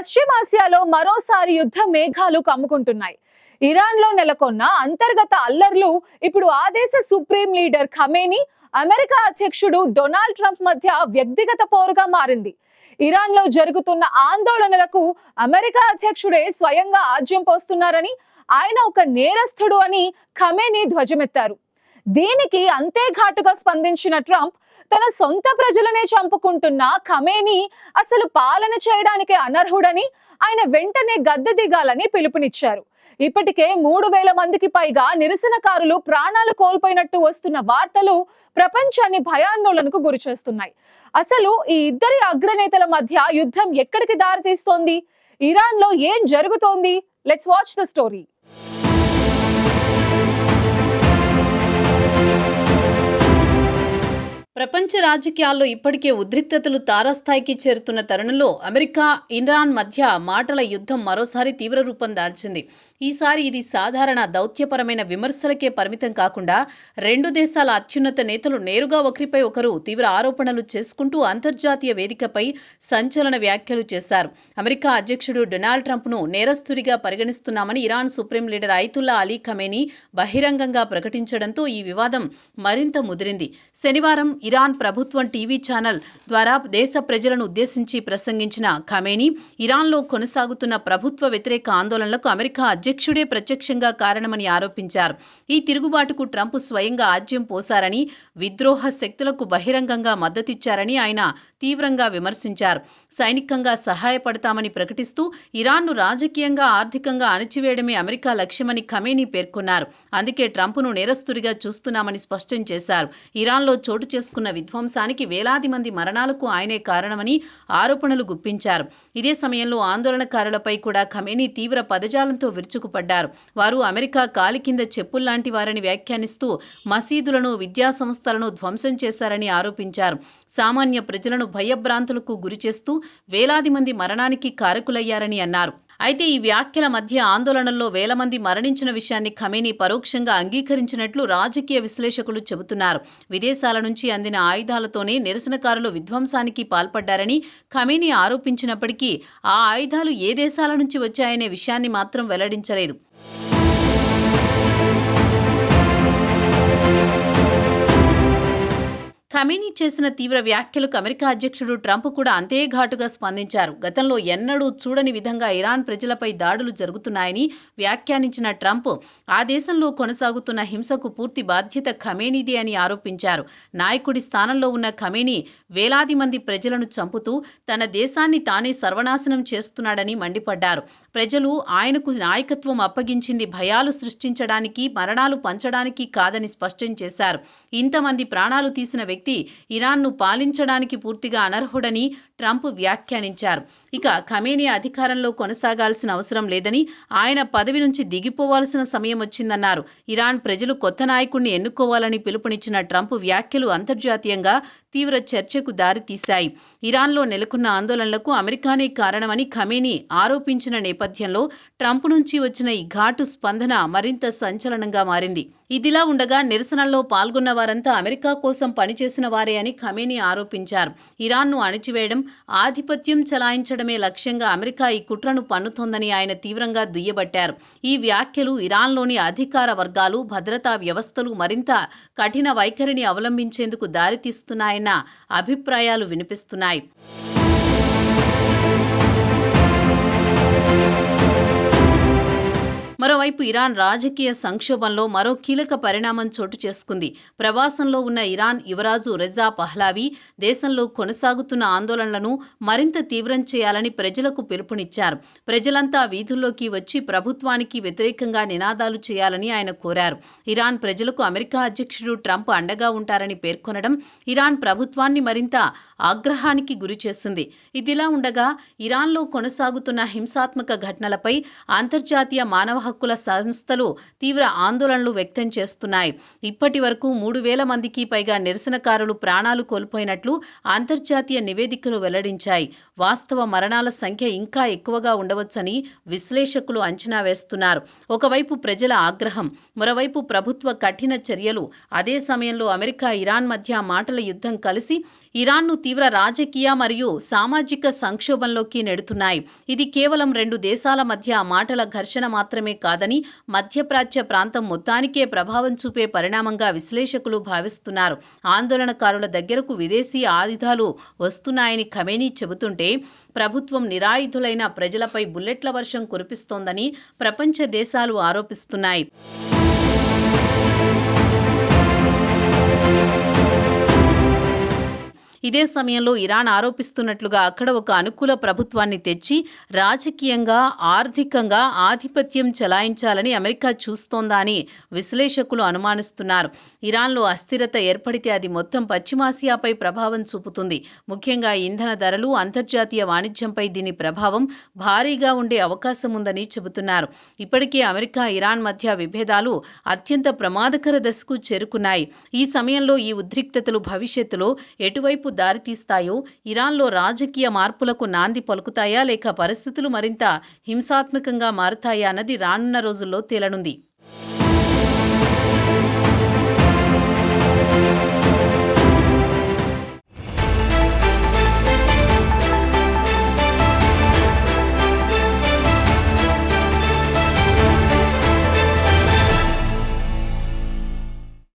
పశ్చిమాసియాలో మరోసారి యుద్ధ మేఘాలు కమ్ముకుంటున్నాయి. ఇరాన్లో నెలకొన్న అంతర్గత అల్లర్లు ఇప్పుడు ఆ దేశ సుప్రీం లీడర్ ఖమేనీ, అమెరికా అధ్యక్షుడు డొనాల్డ్ ట్రంప్ మధ్య వ్యక్తిగత పోరుగా మారింది. ఇరాన్లో జరుగుతున్న ఆందోళనలకు అమెరికా అధ్యక్షుడే స్వయంగా ఆజ్యం పోస్తున్నారని, ఆయన ఒక నేరస్తుడు అని ఖమేనీ ధ్వజమెత్తారు. దీనికి అంతే ఘాటుగా స్పందించిన ట్రంప్ తన సొంత ప్రజలనే చంపుకుంటున్న ఖమేనీ అసలు పాలన చేయడానికి అనర్హుడని, ఆయన వెంటనే గద్దె దిగాలని పిలుపునిచ్చారు. ఇప్పటికే 3,000 మందికి పైగా నిరసనకారులు ప్రాణాలు కోల్పోయినట్టు వస్తున్న వార్తలు ప్రపంచాన్ని భయాందోళనకు గురిచేస్తున్నాయి. అసలు ఈ ఇద్దరి అగ్రనేతల మధ్య యుద్ధం ఎక్కడికి దారితీస్తోంది? ఇరాన్ లో ఏం జరుగుతోంది? Let's watch the story. ప్రపంచ రాజకీయాల్లో ఇప్పటికే ఉద్రిక్తతలు తారాస్థాయికి చేరుతున్న తరుణంలో అమెరికా, ఇరాన్ మధ్య మాటల యుద్ధం మరోసారి తీవ్ర రూపం దాల్చింది. ఈసారి ఇది సాధారణ దౌత్యపరమైన విమర్శలకే పరిమితం కాకుండా రెండు దేశాల అత్యున్నత నేతలు నేరుగా ఒకరిపై ఒకరు తీవ్ర ఆరోపణలు చేసుకుంటూ అంతర్జాతీయ వేదికపై సంచలన వ్యాఖ్యలు చేశారు. అమెరికా అధ్యక్షుడు డొనాల్డ్ ట్రంప్ను నేరస్తుడిగా పరిగణిస్తున్నామని Iran supreme leader Ayatollah Ali Khamenei బహిరంగంగా ప్రకటించడంతో ఈ వివాదం మరింత ముదిరింది. శనివారం ఇరాన్ ప్రభుత్వం టీవీ ఛానల్ ద్వారా దేశ ప్రజలను ఉద్దేశించి ప్రసంగించిన ఖమేనీ ఇరాన్లో కొనసాగుతున్న ప్రభుత్వ వ్యతిరేక ఆందోళనలకు అమెరికా అధ్యక్షుడే ప్రత్యక్షంగా కారణమని ఆరోపించారు. ఈ తిరుగుబాటుకు ట్రంప్ స్వయంగా ఆజ్యం పోశారని, విద్రోహ శక్తులకు బహిరంగంగా మద్దతిచ్చారని ఆయన తీవ్రంగా విమర్శించారు. సైనికంగా సహాయపడతామని ప్రకటిస్తూ ఇరాన్ను రాజకీయంగా, ఆర్థికంగా అణచివేయడమే అమెరికా లక్ష్యమని ఖమేనీ పేర్కొన్నారు. అందుకే ట్రంప్ను నేరస్తుడిగా చూస్తున్నామని స్పష్టం చేశారు. ఇరాన్లో చోటు చేసుకున్న విధ్వంసానికి వేలాది మంది మరణాలకు ఆయనే కారణమని ఆరోపణలు గుప్పించారు. ఇదే సమయంలో ఆందోళనకారులపై కూడా ఖమేనీ తీవ్ర పదజాలంతో విరుచుకుపడ్డారు. వారు అమెరికా కాలి కింద చెప్పుల్లాంటి వారని వ్యాఖ్యానిస్తూ మసీదులను, విద్యా సంస్థలను ధ్వంసం చేశారని ఆరోపించారు. సామాన్య ప్రజలను భయభ్రాంతులకు గురిచేస్తూ వేలాది మంది మరణానికి కారకులయ్యారని అన్నారు. అయితే ఈ వ్యాఖ్యల మధ్య ఆందోళనల్లో వేల మంది మరణించిన విషయాన్ని ఖమేనీ పరోక్షంగా అంగీకరించినట్లు రాజకీయ విశ్లేషకులు చెబుతున్నారు. విదేశాల నుంచి అందిన ఆయుధాలతోనే నిరసనకారులు విధ్వంసానికి పాల్పడ్డారని ఖమేనీ ఆరోపించినప్పటికీ ఆ ఆయుధాలు ఏ దేశాల నుంచి వచ్చాయనే విషయాన్ని మాత్రం వెల్లడించలేదు. ఖమేనీ చేసిన తీవ్ర వ్యాఖ్యలకు అమెరికా అధ్యక్షుడు ట్రంప్ కూడా అంతే ఘాటుగా స్పందించారు. గతంలో ఎన్నడూ చూడని విధంగా ఇరాన్ ప్రజలపై దాడులు జరుగుతున్నాయని వ్యాఖ్యానించిన ట్రంప్ ఆ దేశంలో కొనసాగుతున్న హింసకు పూర్తి బాధ్యత ఖమేనీదే అని ఆరోపించారు. నాయకుడి స్థానంలో ఉన్న ఖమేనీ వేలాది మంది ప్రజలను చంపుతూ తన దేశాన్ని తానే సర్వనాశనం చేస్తున్నాడని మండిపడ్డారు. ప్రజలు ఆయనకు నాయకత్వం అప్పగించింది భయాలు సృష్టించడానికి, మరణాలు పంచడానికి కాదని స్పష్టం చేశారు. ఇంతమంది ప్రాణాలు తీసిన వ్యక్తి ఇరాన్ను పాలించడానికి పూర్తిగా అనర్హుడని ట్రంప్ వ్యాఖ్యానించారు. ఇక ఖమేనీ అధికారంలో కొనసాగాల్సిన అవసరం లేదని, ఆయన పదవి నుంచి దిగిపోవాల్సిన సమయం వచ్చిందన్నారు. ఇరాన్ ప్రజలు కొత్త నాయకుడిని ఎన్నుకోవాలని పిలుపునిచ్చిన ట్రంప్ వ్యాఖ్యలు అంతర్జాతీయంగా తీవ్ర చర్చకు దారితీశాయి. ఇరాన్లో నెలకొన్న ఆందోళనలకు అమెరికానే కారణమని ఖమేనీ ఆరోపించిన నేపథ్యంలో ట్రంప్ నుంచి వచ్చిన ఈ ఘాటు స్పందన మరింత సంచలనంగా మారింది. ఇదిలా ఉండగా నిరసనల్లో పాల్గొన్న వారంతా అమెరికా కోసం పనిచేసిన వారే అని ఖమేనీ ఆరోపించారు. ఇరాన్ను అణిచివేయడం, ఆధిపత్యం చలాయించడమే లక్ష్యంగా అమెరికా ఈ కుట్రను పన్నుతోందని ఆయన తీవ్రంగా దుయ్యబట్టారు. ఈ వ్యాఖ్యలు ఇరాన్లోని అధికార వర్గాలు, భద్రతా వ్యవస్థలు మరింత కఠిన వైఖరిని అవలంబించేందుకు దారితీస్తున్నాయన్న అభిప్రాయాలు వినిపిస్తున్నాయి. మరోవైపు ఇరాన్ రాజకీయ సంక్షోభంలో మరో కీలక పరిణామం చోటు చేసుకుంది. ప్రవాసంలో ఉన్న ఇరాన్ యువరాజు రెజా పహ్లావి దేశంలో కొనసాగుతున్న ఆందోళనలను మరింత తీవ్రం చేయాలని ప్రజలకు పిలుపునిచ్చారు. ప్రజలంతా వీధుల్లోకి వచ్చి ప్రభుత్వానికి వ్యతిరేకంగా నినాదాలు చేయాలని ఆయన కోరారు. ఇరాన్ ప్రజలకు అమెరికా అధ్యక్షుడు ట్రంప్ అండగా ఉంటారని పేర్కొనడం ఇరాన్ ప్రభుత్వాన్ని మరింత ఆగ్రహానికి గురిచేసింది. ఇదిలా ఉండగా ఇరాన్లో కొనసాగుతున్న హింసాత్మక ఘటనలపై అంతర్జాతీయ మానవ హక్కుల సంస్థలు తీవ్ర ఆందోళనలు వ్యక్తం చేస్తున్నాయి. ఇప్పటి వరకు 3,000 మందికి పైగా నిరసనకారులు ప్రాణాలు కోల్పోయినట్లు అంతర్జాతీయ నివేదికలు వెల్లడించాయి. వాస్తవ మరణాల సంఖ్య ఇంకా ఎక్కువగా ఉండవచ్చని విశ్లేషకులు అంచనా వేస్తున్నారు. ఒకవైపు ప్రజల ఆగ్రహం, మరోవైపు ప్రభుత్వ కఠిన చర్యలు. అదే సమయంలో అమెరికా, ఇరాన్ మధ్య మాటల యుద్ధం కలిసి ఇరాన్ను తీవ్ర రాజకీయ మరియు సామాజిక సంక్షోభంలోకి నెడుతున్నాయి. ఇది కేవలం 2 దేశాల మధ్య మాటల ఘర్షణ మాత్రమే కాదని మధ్యప్రాచ్య ప్రాంతం మొత్తానికే ప్రభావం చూపే పరిణామంగా విశ్లేషకులు భావిస్తున్నారు. ఆందోళనకారుల దగ్గరకు విదేశీ ఆయుధాలు వస్తున్నాయని ఖమేనీ చెబుతుంటే ప్రభుత్వం నిరాయుధులైన ప్రజలపై బుల్లెట్ల వర్షం కురిపిస్తోందని ప్రపంచ దేశాలు ఆరోపిస్తున్నాయి. ఇదే సమయంలో ఇరాన్ ఆరోపిస్తున్నట్లుగా అక్కడ ఒక అనుకూల ప్రభుత్వాన్ని తెచ్చి రాజకీయంగా, ఆర్థికంగా ఆధిపత్యం చెలాయించాలని అమెరికా చూస్తోందా అని విశ్లేషకులు అనుమానిస్తున్నారు. ఇరాన్లో అస్థిరత ఏర్పడితే అది మొత్తం పశ్చిమాసియాపై ప్రభావం చూపుతుంది. ముఖ్యంగా ఇంధన ధరలు, అంతర్జాతీయ వాణిజ్యంపై దీని ప్రభావం భారీగా ఉండే అవకాశం ఉందని చెబుతున్నారు. ఇప్పటికే అమెరికా, ఇరాన్ మధ్య విభేదాలు అత్యంత ప్రమాదకర దశకు చేరుకున్నాయి. ఈ సమయంలో ఈ ఉద్రిక్తతలు భవిష్యత్తులో ఎటువైపు దారితీస్తాయో, ఇరాన్లో రాజకీయ మార్పులకు నాంది పలుకుతాయా లేక పరిస్థితులు మరింత హింసాత్మకంగా మారుతాయా అన్నది రానున్న రోజుల్లో తేలనుంది.